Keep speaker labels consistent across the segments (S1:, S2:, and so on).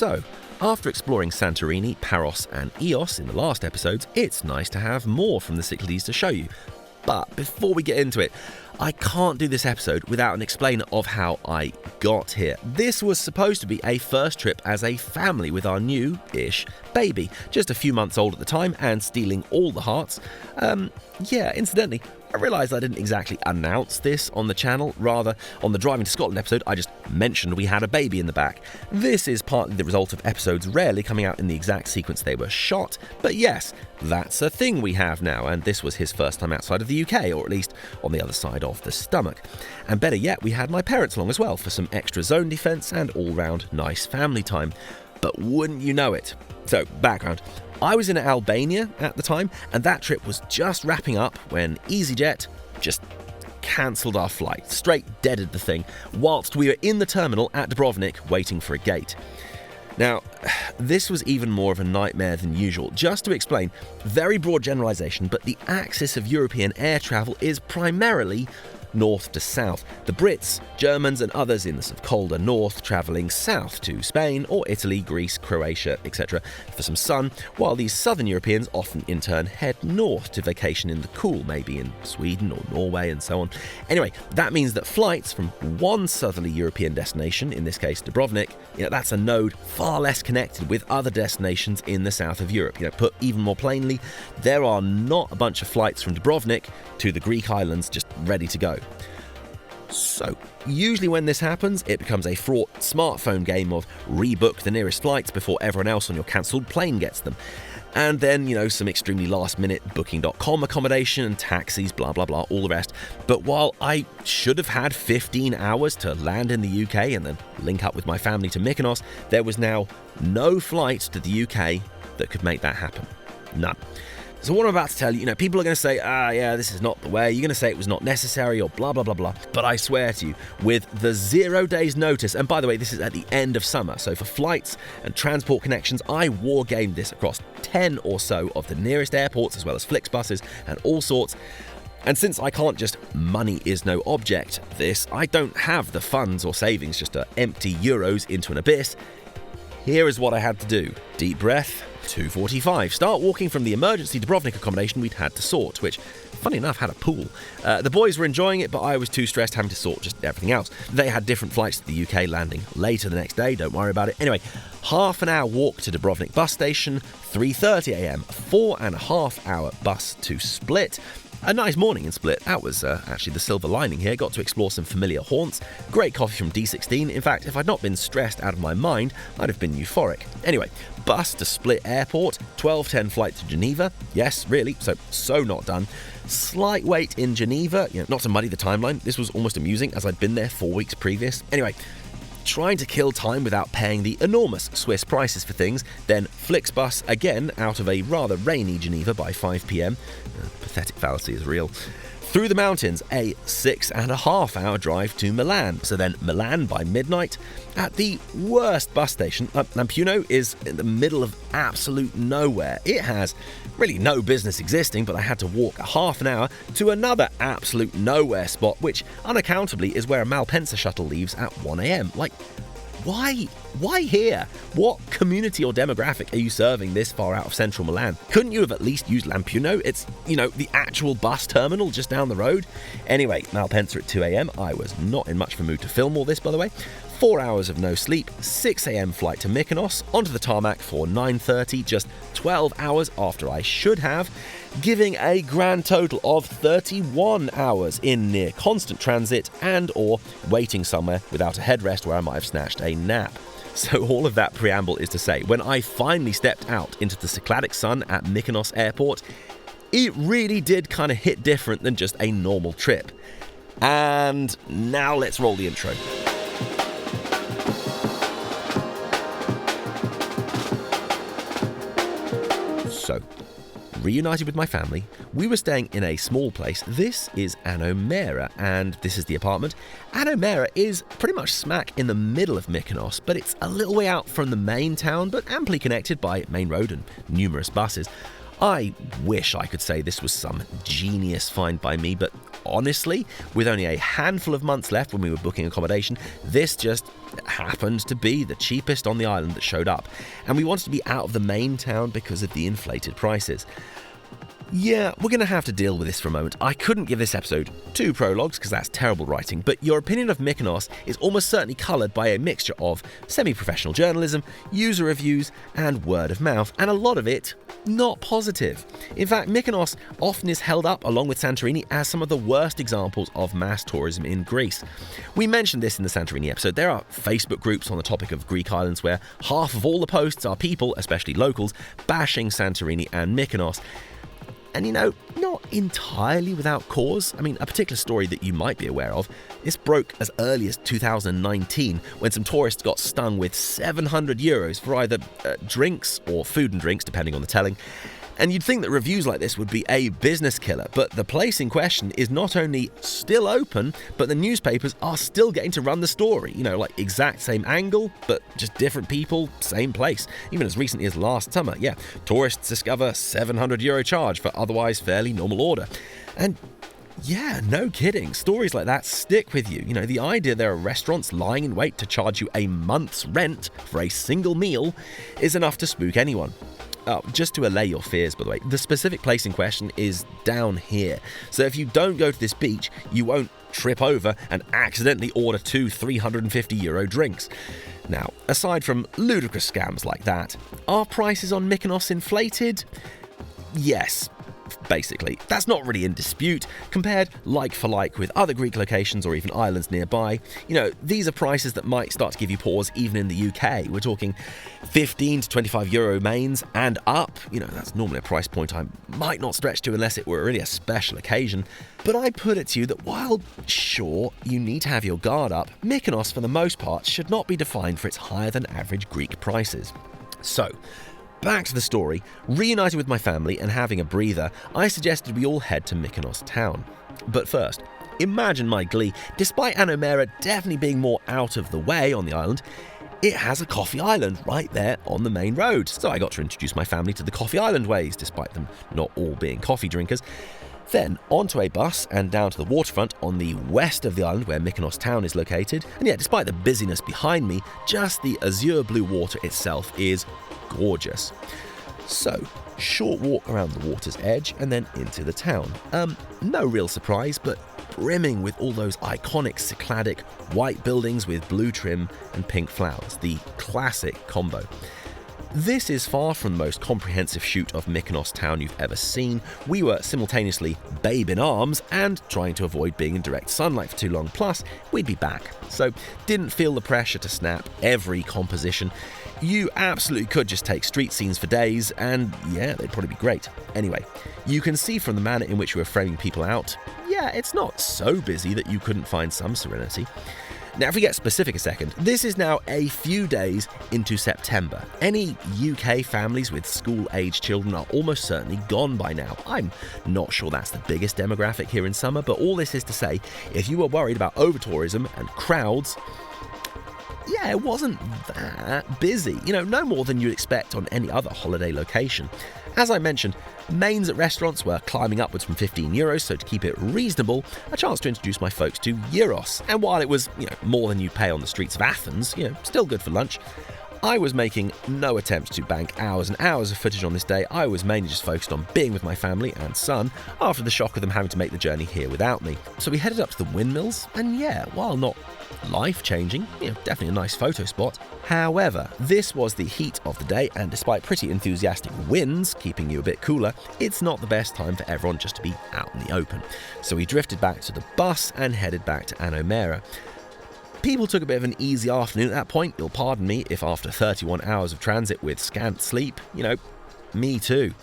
S1: So, after exploring Santorini, Paros and Ios in the last episodes, it's nice to have more from the Cyclades to show you. But before we get into it, I can't do this episode without an explainer of how I got here. This was supposed to be a first trip as a family with our new-ish baby, just a few months old at the time and stealing all the hearts. Incidentally, I realised I didn't exactly announce this on the channel. Rather, on the Driving to Scotland episode, I just mentioned we had a baby in the back. This is partly the result of episodes rarely coming out in the exact sequence they were shot, but yes, that's a thing we have now, and this was his first time outside of the UK, or at least on the other side of the stomach. And better yet, we had my parents along as well for some extra zone defence and all-round nice family time. But wouldn't you know it? So, background. I was in Albania at the time, and that trip was just wrapping up when EasyJet just cancelled our flight, straight deaded the thing, whilst we were in the terminal at Dubrovnik waiting for a gate. Now, this was even more of a nightmare than usual. Just to explain, very broad generalisation, but the axis of European air travel is primarily north to south. The Brits, Germans and others in the sort of colder north travelling south to Spain or Italy, Greece, Croatia, etc. for some sun, while these southern Europeans often in turn head north to vacation in the cool, maybe in Sweden or Norway and so on. Anyway, that means that flights from one southerly European destination, in this case Dubrovnik, that's a node far less connected with other destinations in the south of Europe. Put even more plainly, there are not a bunch of flights from Dubrovnik to the Greek islands just ready to go. So, usually when this happens, it becomes a fraught smartphone game of rebook the nearest flights before everyone else on your cancelled plane gets them. And then, some extremely last-minute Booking.com accommodation and taxis, blah, blah, blah, all the rest. But while I should have had 15 hours to land in the UK and then link up with my family to Mykonos, there was now no flight to the UK that could make that happen. None. So what I'm about to tell you, people are going to say, this is not the way. You're going to say it was not necessary or blah, blah, blah, blah. But I swear to you, with the 0 days notice, and by the way, this is at the end of summer, so for flights and transport connections, I war-gamed this across 10 or so of the nearest airports, as well as Flixbuses and all sorts. And since I can't just money is no object this, I don't have the funds or savings just to empty euros into an abyss. Here is what I had to do. Deep breath, 2:45. Start walking from the emergency Dubrovnik accommodation we'd had to sort, which, funny enough, had a pool. The boys were enjoying it, but I was too stressed having to sort just everything else. They had different flights to the UK landing later the next day, don't worry about it. Anyway, half an hour walk to Dubrovnik bus station, 3:30am, 4.5 hour bus to Split. A nice morning in Split. That was actually the silver lining here. Got to explore some familiar haunts. Great coffee from D16. In fact, if I'd not been stressed out of my mind, I'd have been euphoric. Anyway, bus to Split Airport. 12:10 flight to Geneva. Yes, really. So not done. Slight wait in Geneva. Not to muddy the timeline. This was almost amusing as I'd been there 4 weeks previous. Anyway, trying to kill time without paying the enormous Swiss prices for things, then Flixbus again out of a rather rainy Geneva by 5pm. Pathetic fallacy is real. Through the mountains, a 6.5 hour drive to Milan. So then Milan by midnight at the worst bus station. Lampuno is in the middle of absolute nowhere. It has really no business existing, but I had to walk a half an hour to another absolute nowhere spot, which unaccountably is where a Malpensa shuttle leaves at 1am. Like, why here? What community or demographic are you serving this far out of central Milan? Couldn't you have at least used Lampuno? It's, the actual bus terminal just down the road. Anyway, Malpensa at 2am. I was not in much of a mood to film all this, by the way. 4 hours of no sleep, 6am flight to Mykonos, onto the tarmac for 9:30, just 12 hours after I should have, giving a grand total of 31 hours in near constant transit and or waiting somewhere without a headrest where I might have snatched a nap. So all of that preamble is to say, when I finally stepped out into the Cyclades sun at Mykonos airport, it really did kind of hit different than just a normal trip. And now let's roll the intro. So, reunited with my family, we were staying in a small place. This is Anomera, and this is the apartment. Anomera is pretty much smack in the middle of Mykonos, but it's a little way out from the main town, but amply connected by main road and numerous buses. I wish I could say this was some genius find by me, but honestly, with only a handful of months left when we were booking accommodation, this just happened to be the cheapest on the island that showed up, and we wanted to be out of the main town because of the inflated prices. Yeah, we're going to have to deal with this for a moment. I couldn't give this episode 2 prologues because that's terrible writing, but your opinion of Mykonos is almost certainly coloured by a mixture of semi-professional journalism, user reviews, and word of mouth, and a lot of it not positive. In fact, Mykonos often is held up, along with Santorini, as some of the worst examples of mass tourism in Greece. We mentioned this in the Santorini episode. There are Facebook groups on the topic of Greek islands where half of all the posts are people, especially locals, bashing Santorini and Mykonos. And not entirely without cause. I mean, a particular story that you might be aware of, this broke as early as 2019 when some tourists got stung with €700 for either drinks or food and drinks, depending on the telling. And you'd think that reviews like this would be a business killer, but the place in question is not only still open, but the newspapers are still getting to run the story. Like exact same angle, but just different people, same place. Even as recently as last summer, tourists discover €700 charge for otherwise fairly normal order. And yeah, no kidding. Stories like that stick with you. The idea there are restaurants lying in wait to charge you a month's rent for a single meal is enough to spook anyone. Just to allay your fears, by the way, the specific place in question is down here. So if you don't go to this beach, you won't trip over and accidentally order 2 €350 drinks. Now, aside from ludicrous scams like that, are prices on Mykonos inflated? Yes. Basically, that's not really in dispute. Compared like for like with other Greek locations or even islands nearby, these are prices that might start to give you pause even in the UK. We're talking €15 to €25 mains and up. That's normally a price point I might not stretch to unless it were really a special occasion. But I put it to you that while, sure, you need to have your guard up, Mykonos for the most part should not be defined for its higher than average Greek prices. So, back to the story. Reunited with my family and having a breather, I suggested we all head to Mykonos town. But first, imagine my glee. Despite Anomera definitely being more out of the way on the island, it has a coffee island right there on the main road. So I got to introduce my family to the coffee island ways, despite them not all being coffee drinkers. Then onto a bus and down to the waterfront on the west of the island where Mykonos town is located. And yet, despite the busyness behind me, just the azure blue water itself is gorgeous. So, short walk around the water's edge and then into the town. No real surprise, but brimming with all those iconic Cycladic white buildings with blue trim and pink flowers, the classic combo. This is far from the most comprehensive shoot of Mykonos town you've ever seen. We were simultaneously babe in arms and trying to avoid being in direct sunlight for too long, plus we'd be back. So didn't feel the pressure to snap every composition. You absolutely could just take street scenes for days and they'd probably be great. Anyway, you can see from the manner in which we were framing people out, it's not so busy that you couldn't find some serenity. Now, if we get specific a second, this is now a few days into September. Any UK families with school-aged children are almost certainly gone by now. I'm not sure that's the biggest demographic here in summer, but all this is to say, if you were worried about over-tourism and crowds, it wasn't that busy. No more than you'd expect on any other holiday location. As I mentioned, mains at restaurants were climbing upwards from €15, so to keep it reasonable, a chance to introduce my folks to gyros. And while it was, more than you'd pay on the streets of Athens, still good for lunch, I was making no attempt to bank hours and hours of footage on this day. I was mainly just focused on being with my family and son after the shock of them having to make the journey here without me. So we headed up to the windmills, and while not life-changing, definitely a nice photo spot. However, this was the heat of the day, and despite pretty enthusiastic winds keeping you a bit cooler, it's not the best time for everyone just to be out in the open. So we drifted back to the bus and headed back to Anomera. People took a bit of an easy afternoon at that point. You'll pardon me if after 31 hours of transit with scant sleep, me too.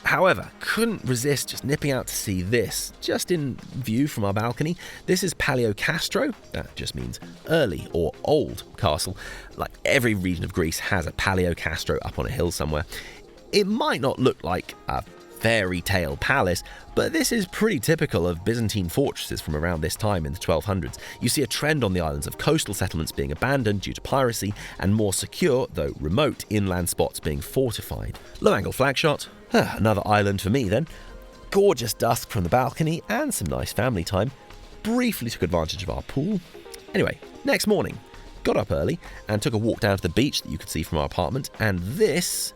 S1: However, couldn't resist just nipping out to see this, just in view from our balcony. This is Palio Castro, that just means early or old castle. Like every region of Greece has a Palio Castro up on a hill somewhere. It might not look like a fairy tale palace, but this is pretty typical of Byzantine fortresses from around this time in the 1200s. You see a trend on the islands of coastal settlements being abandoned due to piracy and more secure, though remote, inland spots being fortified. Low angle flag shot. Another island for me then. gorgeous dusk from the balcony and some nice family time. Briefly took advantage of our pool. Anyway, next morning, got up early and took a walk down to the beach that you could see from our apartment, and this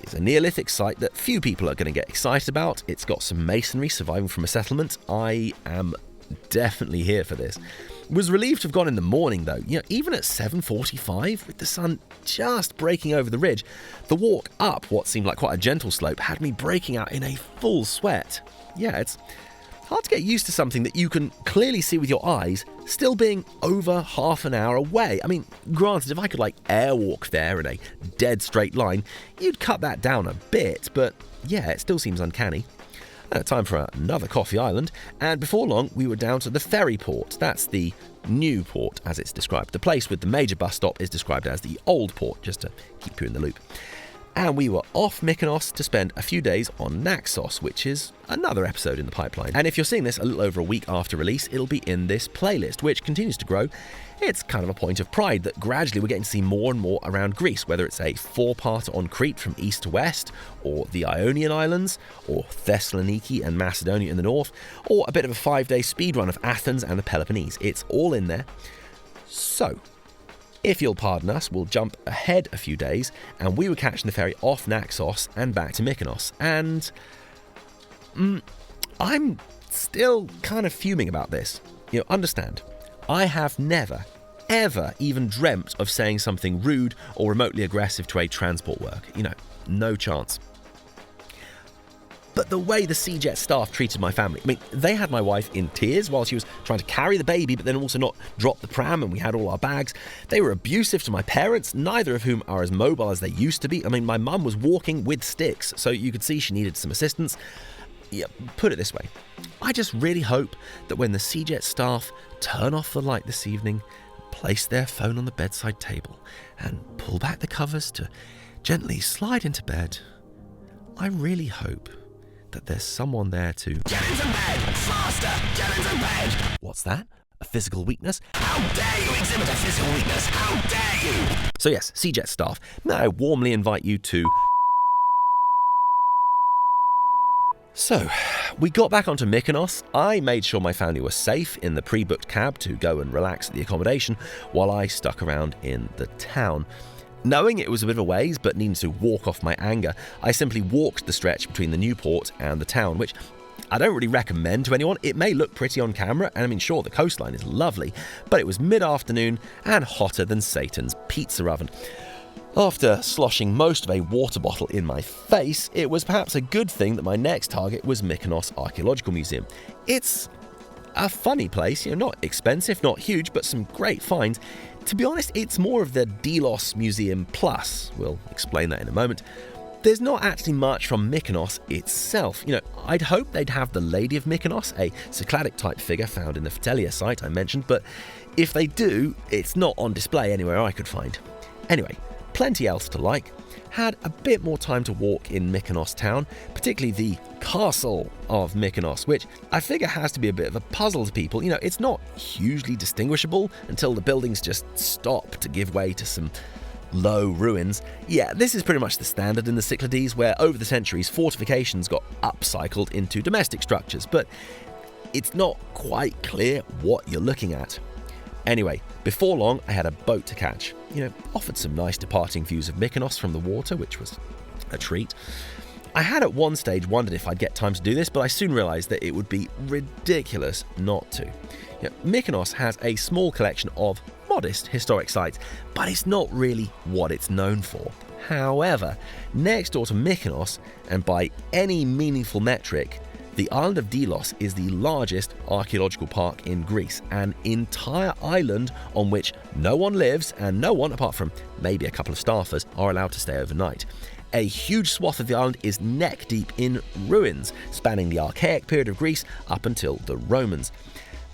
S1: is a Neolithic site that few people are going to get excited about. It's got some masonry surviving from a settlement. I am definitely here for this. Was relieved to have gone in the morning though. Even at 7:45, with the sun just breaking over the ridge, the walk up what seemed like quite a gentle slope had me breaking out in a full sweat. Yeah, it's hard to get used to something that you can clearly see with your eyes, still being over half an hour away. I mean, granted, if I could airwalk there in a dead straight line, you'd cut that down a bit, but yeah, it still seems uncanny. Time for another coffee island, and before long we were down to the ferry port. That's the new port as it's described. The place with the major bus stop is described as the old port, just to keep you in the loop. And we were off Mykonos to spend a few days on Naxos, which is another episode in the pipeline. And if you're seeing this a little over a week after release, it'll be in this playlist, which continues to grow. It's kind of a point of pride that gradually we're getting to see more and more around Greece, whether it's a 4-parter on Crete from east to west, or the Ionian Islands, or Thessaloniki and Macedonia in the north, or a bit of a 5-day speedrun of Athens and the Peloponnese. It's all in there. So, if you'll pardon us, we'll jump ahead a few days, and we were catching the ferry off Naxos and back to Mykonos. And I'm still kind of fuming about this. Understand, I have never, ever even dreamt of saying something rude or remotely aggressive to a transport worker. No chance. But the way the CJet staff treated my family, they had my wife in tears while she was trying to carry the baby, but then also not drop the pram, and we had all our bags. They were abusive to my parents, neither of whom are as mobile as they used to be. My mum was walking with sticks, so you could see she needed some assistance. Yeah, put it this way. I just really hope that when the CJet staff turn off the light this evening, place their phone on the bedside table, and pull back the covers to gently slide into bed, I really hope that there's someone there to get into bed faster, get into bed. What's that? A physical weakness? How dare you exhibit a physical weakness? How dare you? So yes, CJet staff, may I warmly invite you to... So, we got back onto Mykonos. I made sure my family was safe in the pre-booked cab to go and relax at the accommodation while I stuck around in the town. Knowing it was a bit of a ways, but needing to walk off my anger, I simply walked the stretch between the new port and the town, which I don't really recommend to anyone. It may look pretty on camera, and sure, the coastline is lovely, but it was mid-afternoon and hotter than Satan's pizza oven. After sloshing most of a water bottle in my face, it was perhaps a good thing that my next target was Mykonos Archaeological Museum. It's a funny place, not expensive, not huge, but some great finds. To be honest, it's more of the Delos Museum Plus. We'll explain that in a moment. There's not actually much from Mykonos itself. I'd hope they'd have the Lady of Mykonos, a Cycladic type figure found in the Phtelia site I mentioned, but if they do, it's not on display anywhere I could find. Anyway, plenty else to like. Had a bit more time to walk in Mykonos town, particularly the castle of Mykonos, which I figure has to be a bit of a puzzle to people. It's not hugely distinguishable until the buildings just stop to give way to some low ruins. Yeah, this is pretty much the standard in the Cyclades, where over the centuries fortifications got upcycled into domestic structures, but it's not quite clear what you're looking at. Anyway, before long, I had a boat to catch. Offered some nice departing views of Mykonos from the water, which was a treat. I had at one stage wondered if I'd get time to do this, but I soon realised that it would be ridiculous not to. Mykonos has a small collection of modest historic sites, but it's not really what it's known for. However, next door to Mykonos, and by any meaningful metric, the island of Delos is the largest archaeological park in Greece, an entire island on which no one lives and no one, apart from maybe a couple of staffers, are allowed to stay overnight. A huge swath of the island is neck deep in ruins, spanning the archaic period of Greece up until the Romans.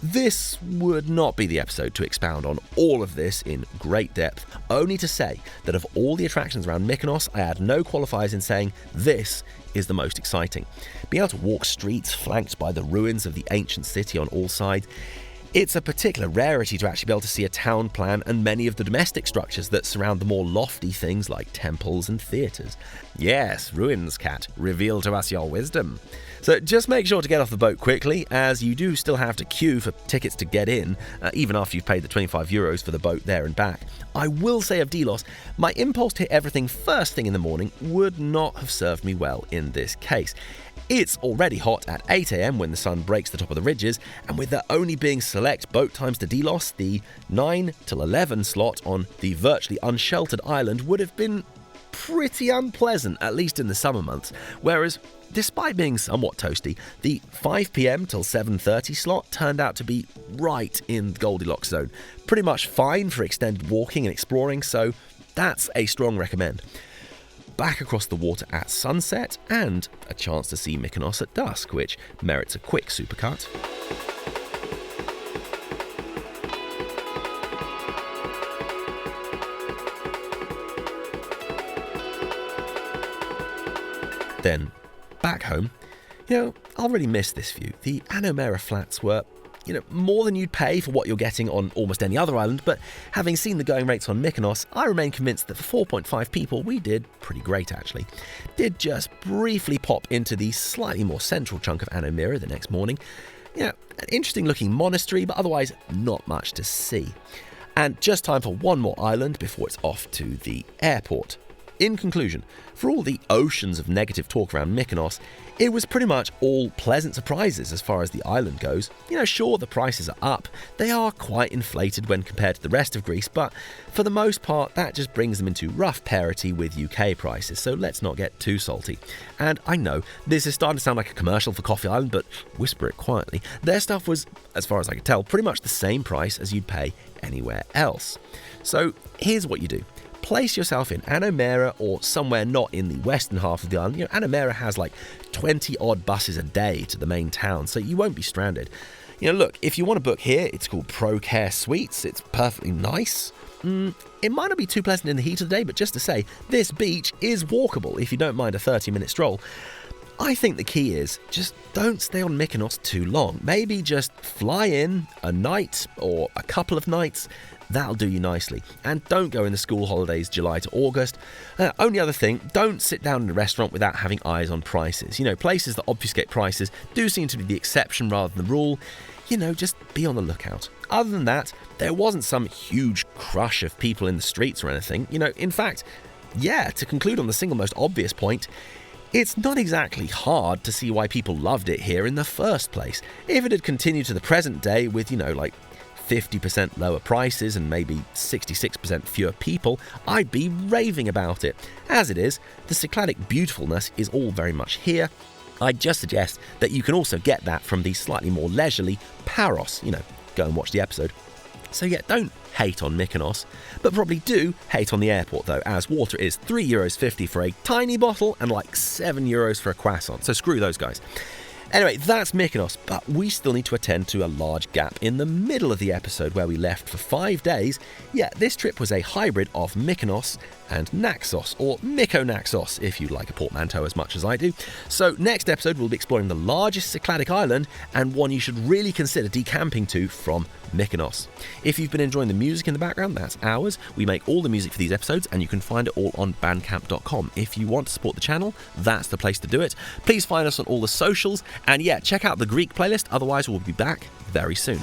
S1: This would not be the episode to expound on all of this in great depth, only to say that of all the attractions around Mykonos, I had no qualifiers in saying this is the most exciting. Being able to walk streets flanked by the ruins of the ancient city on all sides, It's a particular rarity to actually be able to see a town plan and many of the domestic structures that surround the more lofty things like temples and theatres. Yes, ruins, cat, reveal to us your wisdom. So just make sure to get off the boat quickly, as you do still have to queue for tickets to get in, even after you've paid the €25 for the boat there and back. I will say of Delos, my impulse to hit everything first thing in the morning would not have served me well in this case. It's already hot at 8 a.m. when the sun breaks the top of the ridges, and with there only being select boat times to Delos, the 9 till 11 slot on the virtually unsheltered island would have been pretty unpleasant, at least in the summer months, whereas despite being somewhat toasty, the 5 p.m. till 7:30 slot turned out to be right in the Goldilocks zone. Pretty much fine for extended walking and exploring, so that's a strong recommend. Back across the water at sunset, and a chance to see Mykonos at dusk, which merits a quick supercut. Then, back home, I'll really miss this view. The Anomera flats were, more than you'd pay for what you're getting on almost any other island, but having seen the going rates on Mykonos, I remain convinced that for 4.5 people, we did pretty great actually. Did just briefly pop into the slightly more central chunk of Anomera the next morning. An interesting looking monastery, but otherwise not much to see. And just time for one more island before it's off to the airport. In conclusion, for all the oceans of negative talk around Mykonos, it was pretty much all pleasant surprises as far as the island goes. Sure, the prices are up. They are quite inflated when compared to the rest of Greece, but for the most part, that just brings them into rough parity with UK prices, so let's not get too salty. And I know, this is starting to sound like a commercial for Coffee Island, but whisper it quietly. Their stuff was, as far as I could tell, pretty much the same price as you'd pay anywhere else. So here's what you do. Place yourself in Anomera or somewhere not in the western half of the island. Anomera has like 20 odd buses a day to the main town, so you won't be stranded. Look, if you want to book here, it's called ProCare Suites. It's perfectly nice. It might not be too pleasant in the heat of the day, but just to say, this beach is walkable if you don't mind a 30-minute stroll. I think the key is just don't stay on Mykonos too long. Maybe just fly in a night or a couple of nights. That'll do you nicely. And don't go in the school holidays July to August. Only other thing, don't sit down in a restaurant without having eyes on prices. Places that obfuscate prices do seem to be the exception rather than the rule. Just be on the lookout. Other than that, there wasn't some huge crush of people in the streets or anything. In fact, to conclude on the single most obvious point, it's not exactly hard to see why people loved it here in the first place. If it had continued to the present day with, 50% lower prices and maybe 66% fewer people, I'd be raving about it. As it is, the Cycladic beautifulness is all very much here. I'd just suggest that you can also get that from the slightly more leisurely Paros. Go and watch the episode. So don't hate on Mykonos, but probably do hate on the airport though, as water is €3.50 for a tiny bottle and like €7 for a croissant, so screw those guys. Anyway, that's Mykonos, but we still need to attend to a large gap in the middle of the episode where we left for 5 days. This trip was a hybrid of Mykonos and Naxos, or Mykonaxos, if you like a portmanteau as much as I do. So next episode we'll be exploring the largest Cycladic island, and one you should really consider decamping to from Mykonos. If you've been enjoying the music in the background, that's ours. We make all the music for these episodes, and you can find it all on bandcamp.com. If you want to support the channel, that's the place to do it. Please find us on all the socials, and check out the Greek playlist, otherwise we'll be back very soon.